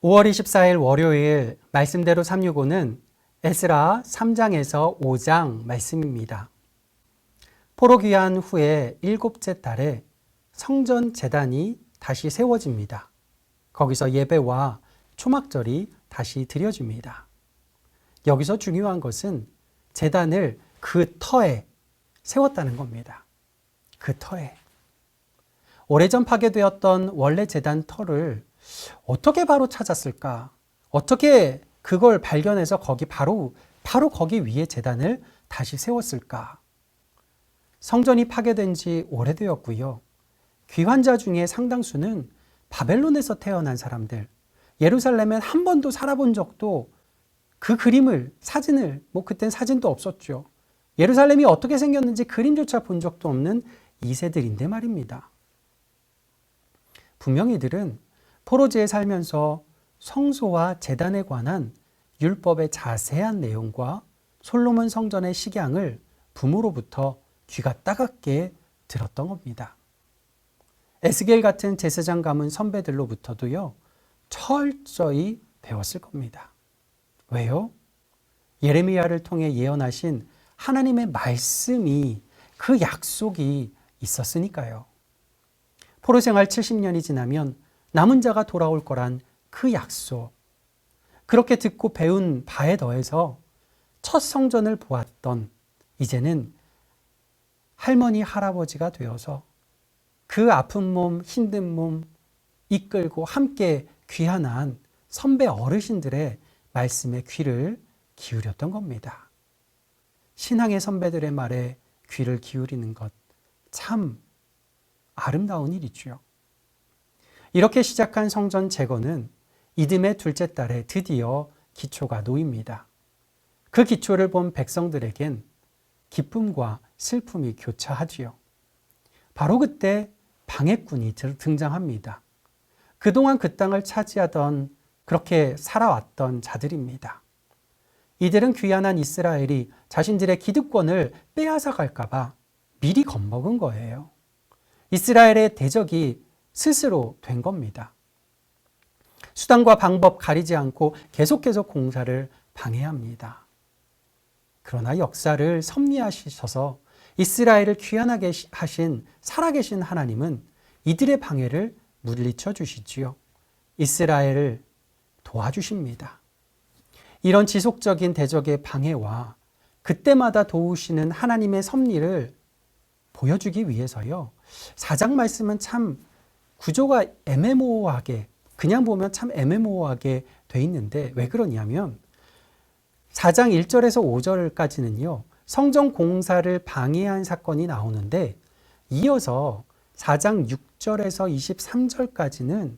5월 24일 월요일 말씀대로 365는 에스라 3장에서 5장 말씀입니다. 포로 귀환 후에 일곱째 달에 성전 제단이 다시 세워집니다. 거기서 예배와 초막절이 다시 드려집니다. 여기서 중요한 것은 제단을 그 터에 세웠다는 겁니다. 그 터에. 오래전 파괴되었던 원래 제단 터를 어떻게 바로 찾았을까? 어떻게 그걸 발견해서 바로 거기 위에 제단을 다시 세웠을까? 성전이 파괴된 지 오래되었고요. 귀환자 중에 상당수는 바벨론에서 태어난 사람들, 예루살렘엔 한 번도 살아본 적도 그 그림을, 사진을, 그땐 사진도 없었죠. 예루살렘이 어떻게 생겼는지 그림조차 본 적도 없는 2세들인데 말입니다. 분명히 이들은 포로지에 살면서 성소와 제단에 관한 율법의 자세한 내용과 솔로몬 성전의 식양을 부모로부터 귀가 따갑게 들었던 겁니다. 에스겔 같은 제사장 가문 선배들로부터도요, 철저히 배웠을 겁니다. 왜요? 예레미야를 통해 예언하신 하나님의 말씀이, 그 약속이 있었으니까요. 포로 생활 70년이 지나면 남은 자가 돌아올 거란 그 약속. 그렇게 듣고 배운 바에 더해서 첫 성전을 보았던 이제는 할머니, 할아버지가 되어서 그 아픈 몸, 힘든 몸 이끌고 함께 귀환한 선배 어르신들의 말씀에 귀를 기울였던 겁니다. 신앙의 선배들의 말에 귀를 기울이는 것 참 아름다운 일이죠. 이렇게 시작한 성전 재건은 이듬해 둘째 달에 드디어 기초가 놓입니다. 그 기초를 본 백성들에겐 기쁨과 슬픔이 교차하지요. 바로 그때 방해꾼이 등장합니다. 그동안 그 땅을 차지하던, 그렇게 살아왔던 자들입니다. 이들은 귀환한 이스라엘이 자신들의 기득권을 빼앗아 갈까 봐 미리 겁먹은 거예요. 이스라엘의 대적이 스스로 된 겁니다. 수단과 방법 가리지 않고 계속해서 공사를 방해합니다. 그러나 역사를 섭리하셔서 이스라엘을 귀환하게 하신 살아계신 하나님은 이들의 방해를 물리쳐 주시지요. 이스라엘을 도와주십니다. 이런 지속적인 대적의 방해와 그때마다 도우시는 하나님의 섭리를 보여주기 위해서요. 4장 말씀은 참 구조가 애매모호하게, 그냥 보면 참 애매모호하게 돼 있는데 왜 그러냐면 4장 1절에서 5절까지는요. 성전 공사를 방해한 사건이 나오는데 이어서 4장 6절에서 23절까지는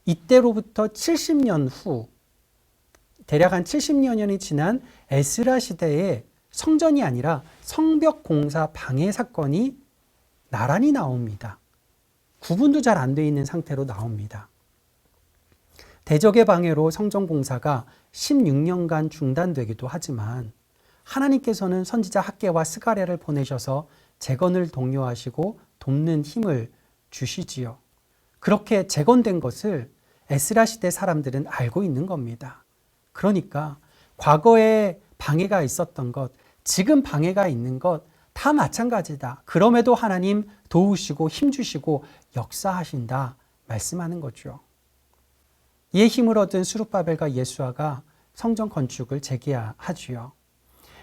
이때로부터 70년 후, 대략 한 70여년이 지난 에스라 시대에 성전이 아니라 성벽 공사 방해 사건이 나란히 나옵니다. 구분도 잘 안 돼 있는 상태로 나옵니다. 대적의 방해로 성전 공사가 16년간 중단되기도 하지만 하나님께서는 선지자 학개와 스가랴를 보내셔서 재건을 독려하시고 돕는 힘을 주시지요. 그렇게 재건된 것을 에스라 시대 사람들은 알고 있는 겁니다. 그러니까 과거에 방해가 있었던 것, 지금 방해가 있는 것 다 마찬가지다. 그럼에도 하나님 도우시고 힘주시고 역사하신다 말씀하는 거죠. 이에 힘을 얻은 스룹바벨과 예수아가 성전 건축을 재개하지요.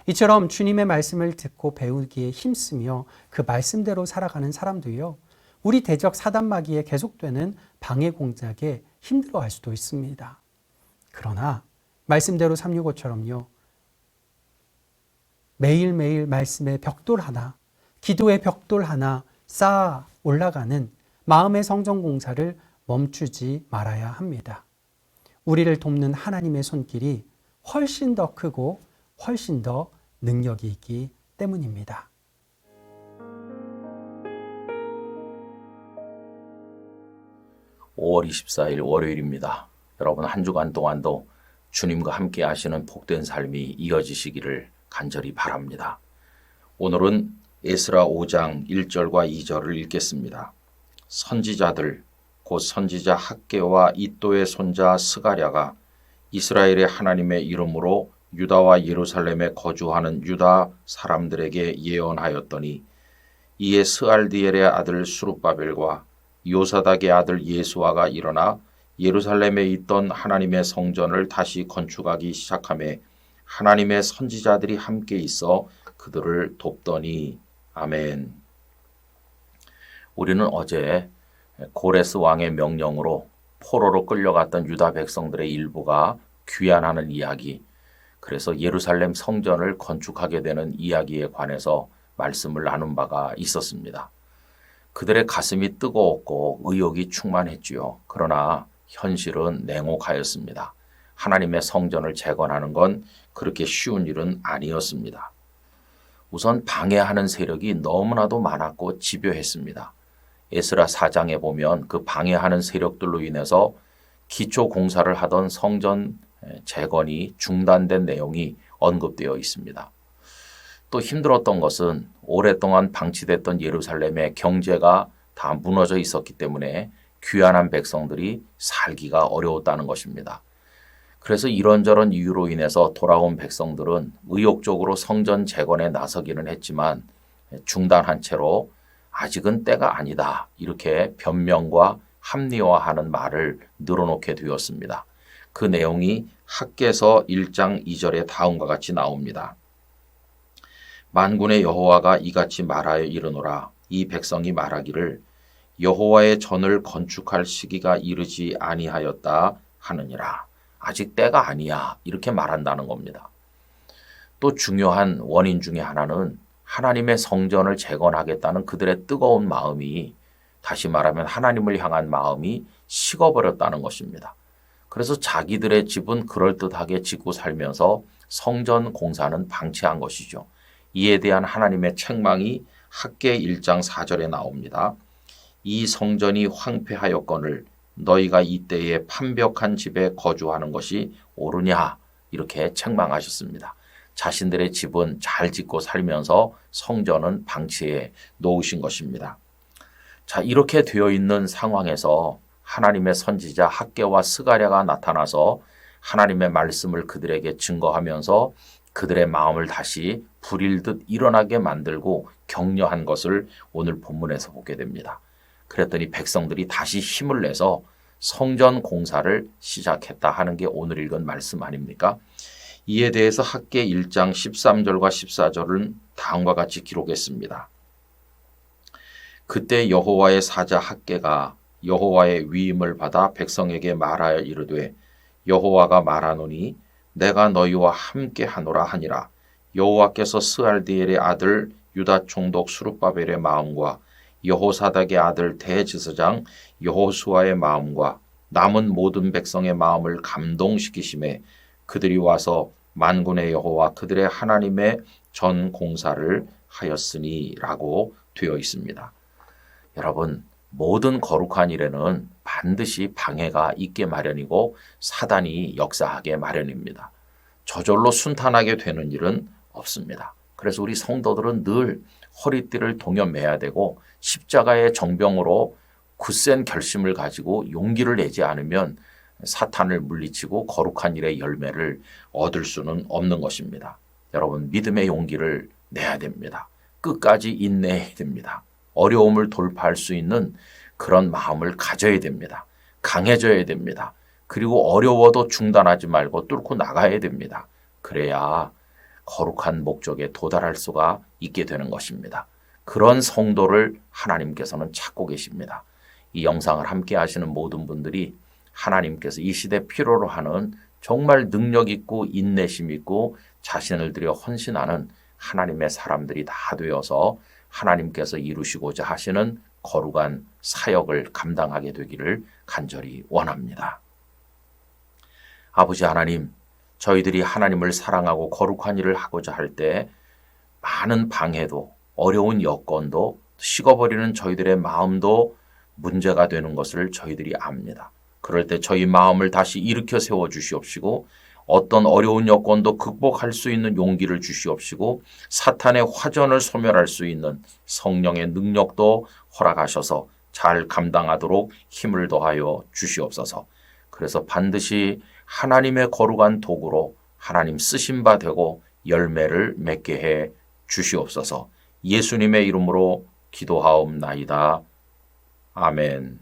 이처럼 주님의 말씀을 듣고 배우기에 힘쓰며 그 말씀대로 살아가는 사람도요, 우리 대적 사단마귀에 계속되는 방해 공작에 힘들어할 수도 있습니다. 그러나 말씀대로 365처럼요, 매일매일 말씀의 벽돌 하나, 기도의 벽돌 하나 쌓아 올라가는 마음의 성전 공사를 멈추지 말아야 합니다. 우리를 돕는 하나님의 손길이 훨씬 더 크고 훨씬 더 능력이 있기 때문입니다. (5월 24일) 월요일입니다. 여러분 한 주간 동안도 주님과 함께 하시는 복된 삶이 이어지시기를 간절히 바랍니다. 오늘은 에스라 5장 1절과 2절을 읽겠습니다. 선지자들 곧 선지자 학개와 이도의 손자 스가랴가 이스라엘의 하나님의 이름으로 유다와 예루살렘에 거주하는 유다 사람들에게 예언하였더니 이에 스알디엘의 아들 수룹바벨과 요사닥의 아들 예수아가 일어나 예루살렘에 있던 하나님의 성전을 다시 건축하기 시작하며 하나님의 선지자들이 함께 있어 그들을 돕더니. 아멘. 우리는 어제 고레스 왕의 명령으로 포로로 끌려갔던 유다 백성들의 일부가 귀환하는 이야기, 그래서 예루살렘 성전을 건축하게 되는 이야기에 관해서 말씀을 나눈 바가 있었습니다. 그들의 가슴이 뜨거웠고 의욕이 충만했지요. 그러나 현실은 냉혹하였습니다. 하나님의 성전을 재건하는 건 그렇게 쉬운 일은 아니었습니다. 우선 방해하는 세력이 너무나도 많았고 집요했습니다. 에스라 4장에 보면 그 방해하는 세력들로 인해서 기초 공사를 하던 성전 재건이 중단된 내용이 언급되어 있습니다. 또 힘들었던 것은 오랫동안 방치됐던 예루살렘의 경제가 다 무너져 있었기 때문에 귀환한 백성들이 살기가 어려웠다는 것입니다. 그래서 이런저런 이유로 인해서 돌아온 백성들은 의욕적으로 성전 재건에 나서기는 했지만 중단한 채로 아직은 때가 아니다, 이렇게 변명과 합리화하는 말을 늘어놓게 되었습니다. 그 내용이 학개서 1장 2절에 다음과 같이 나옵니다. 만군의 여호와가 이같이 말하여 이르노라. 이 백성이 말하기를 여호와의 전을 건축할 시기가 이르지 아니하였다 하느니라. 아직 때가 아니야, 이렇게 말한다는 겁니다. 또 중요한 원인 중에 하나는 하나님의 성전을 재건하겠다는 그들의 뜨거운 마음이, 다시 말하면 하나님을 향한 마음이 식어버렸다는 것입니다. 그래서 자기들의 집은 그럴듯하게 짓고 살면서 성전 공사는 방치한 것이죠. 이에 대한 하나님의 책망이 학개 1장 4절에 나옵니다. 이 성전이 황폐하였거늘 너희가 이때에 판벽한 집에 거주하는 것이 옳으냐, 이렇게 책망하셨습니다. 자신들의 집은 잘 짓고 살면서 성전은 방치해 놓으신 것입니다. 자, 이렇게 되어 있는 상황에서 하나님의 선지자 학개와 스가랴가 나타나서 하나님의 말씀을 그들에게 증거하면서 그들의 마음을 다시 불일듯 일어나게 만들고 격려한 것을 오늘 본문에서 보게 됩니다. 그랬더니 백성들이 다시 힘을 내서 성전 공사를 시작했다 하는 게 오늘 읽은 말씀 아닙니까? 이에 대해서 학개 1장 13절과 14절은 다음과 같이 기록했습니다. 그때 여호와의 사자 학개가 여호와의 위임을 받아 백성에게 말하여 이르되 여호와가 말하노니 내가 너희와 함께 하노라 하니라. 여호와께서 스알디엘의 아들 유다 총독 수룹바벨의 마음과 여호사닥의 아들 대제사장 여호수아의 마음과 남은 모든 백성의 마음을 감동시키심에 그들이 와서 만군의 여호와 그들의 하나님의 전 공사를 하였으니라고 되어 있습니다. 여러분, 모든 거룩한 일에는 반드시 방해가 있게 마련이고 사단이 역사하게 마련입니다. 저절로 순탄하게 되는 일은 없습니다. 그래서 우리 성도들은 늘 허리띠를 동여매야 되고 십자가의 정병으로 굳센 결심을 가지고 용기를 내지 않으면 사탄을 물리치고 거룩한 일의 열매를 얻을 수는 없는 것입니다. 여러분, 믿음의 용기를 내야 됩니다. 끝까지 인내해야 됩니다. 어려움을 돌파할 수 있는 그런 마음을 가져야 됩니다. 강해져야 됩니다. 그리고 어려워도 중단하지 말고 뚫고 나가야 됩니다. 그래야 거룩한 목적에 도달할 수가 있게 되는 것입니다. 그런 성도를 하나님께서는 찾고 계십니다. 이 영상을 함께 하시는 모든 분들이 하나님께서 이 시대 필요로 하는 정말 능력 있고 인내심 있고 자신을 들여 헌신하는 하나님의 사람들이 다 되어서 하나님께서 이루시고자 하시는 거룩한 사역을 감당하게 되기를 간절히 원합니다. 아버지 하나님, 저희들이 하나님을 사랑하고 거룩한 일을 하고자 할 때 많은 방해도 어려운 여건도 식어버리는 저희들의 마음도 문제가 되는 것을 저희들이 압니다. 그럴 때 저희 마음을 다시 일으켜 세워 주시옵시고 어떤 어려운 여건도 극복할 수 있는 용기를 주시옵시고 사탄의 화전을 소멸할 수 있는 성령의 능력도 허락하셔서 잘 감당하도록 힘을 더하여 주시옵소서. 그래서 반드시 하나님의 거룩한 도구로 하나님 쓰신 바 되고 열매를 맺게 해 주시옵소서. 예수님의 이름으로 기도하옵나이다. 아멘.